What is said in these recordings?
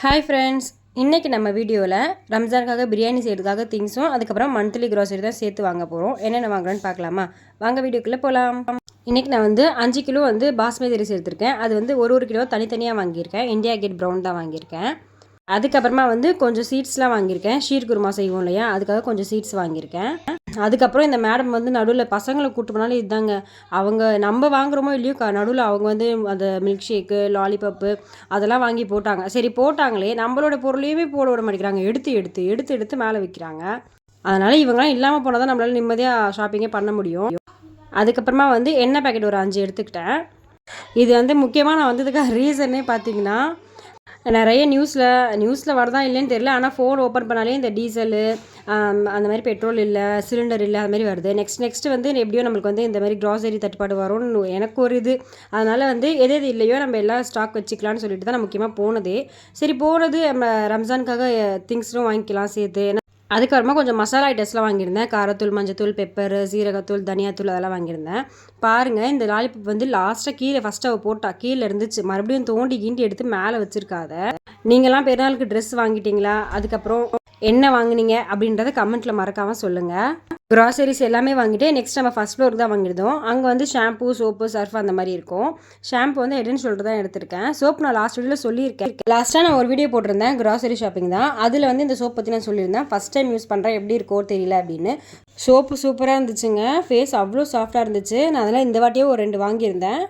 Hi friends, இன்றைக்கி நம்ம வீடியோவில் ரம்ஜானுக்காக பிரியாணி செய்கிறதுக்காக திங்ஸும் அதுக்கப்புறம் மந்த்லி க்ராசரி தான் சேர்த்து வாங்க போகிறோம். என்னென்ன வாங்குறோன்னு பார்க்கலாமா? வாங்க வீடியோக்குள்ளே போகலாம். இன்றைக்கி நான் 5 கிலோ பாஸ்மதி ரைஸ் எடுத்திருக்கேன். அது ஒரு கிலோ தனித்தனியாக வாங்கியிருக்கேன். இந்தியா கேட் ப்ரௌன் தான் வாங்கியிருக்கேன். அதுக்கப்புறமா கொஞ்சம் சீட்ஸ்லாம் வாங்கியிருக்கேன். ஷீர் குருமா செய்வோம் இல்லையா, அதுக்காக கொஞ்சம் சீட்ஸ் வாங்கியிருக்கேன். அதுக்கப்புறம் இந்த மேடம் நடுவில் பசங்களை கூப்பிட்டு போனாலும் இதுதாங்க. அவங்க நம்ம வாங்குகிறோமோ இல்லையோ நடுவில் அவங்க அந்த மில்க் ஷேக்கு, லாலிபப்பு அதெல்லாம் வாங்கி போட்டாங்க. சரி போட்டாங்களே, நம்மளோட பொருளையுமே போட விட மாட்டேங்கிறாங்க. எடுத்து எடுத்து எடுத்து எடுத்து மேலே வைக்கிறாங்க. அதனால் இவங்களாம் இல்லாமல் போனால் தான் நம்மளால் நிம்மதியாக ஷாப்பிங்கே பண்ண முடியும். அதுக்கப்புறமா எண்ணெய் பேக்கெட் ஒரு 5 எடுத்துக்கிட்டேன். இது முக்கியமாக நான் வந்ததுக்காக ரீசன்னே பார்த்தீங்கன்னா, நிறைய நியூஸில் வரதான் இல்லைன்னு தெரியல. ஆனால் ஃபோன் ஓப்பன் பண்ணாலே இந்த டீசலு அந்த மாதிரி பெட்ரோல் இல்லை, சிலிண்டர் இல்லை, அது மாதிரி வருது. நெக்ஸ்ட்டு எப்படியோ நம்மளுக்கு இந்த மாதிரி க்ராசரி தட்டுப்பாடு வரும்னு எனக்கு ஒரு இது. அதனால் எது எது இல்லையோ நம்ம எல்லாம் ஸ்டாக் வச்சுக்கலான்னு சொல்லிட்டு தான் நான் முக்கியமாக போனதே. சரி போனது நம்ம ரம்ஜானுக்காக திங்ஸும் வாங்கிக்கலாம் சேர்த்து. அதுக்கப்புறமா கொஞ்சம் மசாலா ஐட்டம்ஸ்லாம் வாங்கியிருந்தேன். காரத்தூள், மஞ்சத்தூள், பெப்பர், சீரகத்தூள், தனியாத்தூள் அதெல்லாம் வாங்கியிருந்தேன். பாருங்கள், இந்த லாலிபப் லாஸ்ட்டாக கீழே ஃபஸ்ட்டு அவள் போட்டா கீழே இருந்துச்சு. மறுபடியும் தோண்டி கீண்டி எடுத்து மேலே வச்சுருக்காத. நீங்களாம் பெருநாளுக்கு ட்ரெஸ் வாங்கிட்டீங்களா? அதுக்கப்புறம் என்ன வாங்கினீங்க அப்படின்றத கமெண்ட்டில் மறக்காமல் சொல்லுங்கள். க்ராசரிஸ் எல்லாமே வாங்கிட்டு நெக்ஸ்ட் நம்ம ஃபஸ்ட் ஃப்ளோருக்கு தான் வாங்கியிருந்தோம். அங்கே ஷாம்பூ, சோப்பு, சர்ஃப் அந்த மாதிரி இருக்கும். ஷாம்பு ஹெட்னு சொல்லிட்டு தான் எடுத்திருக்கேன். சோப் நான் லாஸ்ட் வீடியோவில் சொல்லியிருக்கேன். லாஸ்ட்டாக நான் ஒரு வீடியோ போட்டிருந்தேன் க்ராசரி ஷாப்பிங் தான். அதில் இந்த சோப் பற்றி நான் சொல்லியிருந்தேன். ஃபஸ்ட் டைம் யூஸ் பண்ணுறேன், எப்படி இருக்கோ தெரியல அப்படின்னு. சோப்பு சூப்பராக இருந்துச்சுங்க. ஃபேஸ் அவ்வளோ சாஃப்டாக இருந்துச்சு. நான் அதெல்லாம் இந்த வாட்டியே ஒரு 2 வாங்கியிருந்தேன்.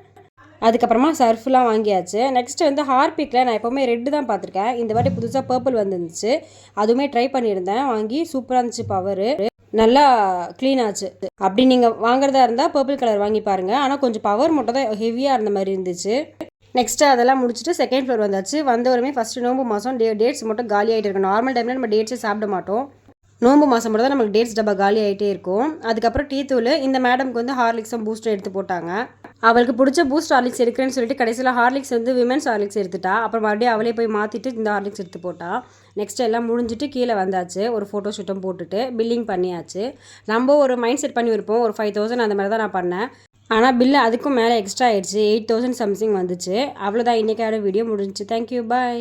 அதுக்கப்புறமா சர்ஃப்லாம் வாங்கியாச்சு. நெக்ஸ்ட்டு ஹார்பிக்கில் நான் எப்போவுமே ரெட்டு தான் பார்த்துருக்கேன். இந்த வாட்டி புதுசாக பர்பிள் வந்துருந்துச்சு. அதுவுமே ட்ரை பண்ணியிருந்தேன். வாங்கி சூப்பராக இருந்துச்சு. பவரு நல்லா க்ளீன் ஆச்சு. அப்படி நீங்கள் வாங்குறதா இருந்தால் பர்பிள் கலர் வாங்கி பாருங்கள். ஆனால் கொஞ்சம் பவர் மட்டும் தான் ஹெவியாக இருந்த மாதிரி இருந்துச்சு. நெக்ஸ்ட்டு அதெல்லாம் முடிச்சுட்டு செகண்ட் ஃப்ளோர் வந்தாச்சு. வந்தவருமே ஃபஸ்ட்டு நோம்பு மாதம் டேட்ஸ் மட்டும் காலி ஆகிட்டு இருக்கும். நார்மல் டைமில் நம்ம டேட்ஸே சாப்பிட மாட்டோம். நோம்பு மாதம் மட்டும் தான் நம்மளுக்கு டேட்ஸ் டப்பா காலி ஆகிட்டே இருக்கும். அதுக்கப்புறம் டீ தூள் இந்த மேடம்க்கு ஹார்லிக்ஸும் பூஸ்ட்டும் எடுத்து போட்டாங்க. அவளுக்கு பிடிச்ச பூஸ்ட் ஹார்லிக்ஸ் எடுக்கிறேன்னு சொல்லிட்டு கடைசியில் ஹார்லிக்ஸ் விமென்ஸ் ஹார்லிக்ஸ் எடுத்துட்டா. அப்புறம் மறுபடியும் அவளே போய் மாற்றிட்டு இந்த ஹார்லிக்ஸ் எடுத்து போட்டா. நெக்ஸ்ட் எல்லாம் முடிஞ்சிட்டு கீழே வந்தாச்சு. ஒரு ஃபோட்டோ ஷூட்டும் போட்டுட்டு பில்லிங் பண்ணியாச்சு. நம்ம ஒரு மைண்ட் செட் பண்ணி இருப்போம், ஒரு 5000 அந்த மாதிரி தான் நான் பண்ணேன். ஆனால் பில்லு அதுக்கும் மேலே எக்ஸ்ட்ரா ஆயிடுச்சு. 8000 சம்திங் வந்துச்சு. அவ்வளோதான், இன்றைக்கான வீடியோ முடிஞ்சிச்சு. தேங்க்யூ, பாய்.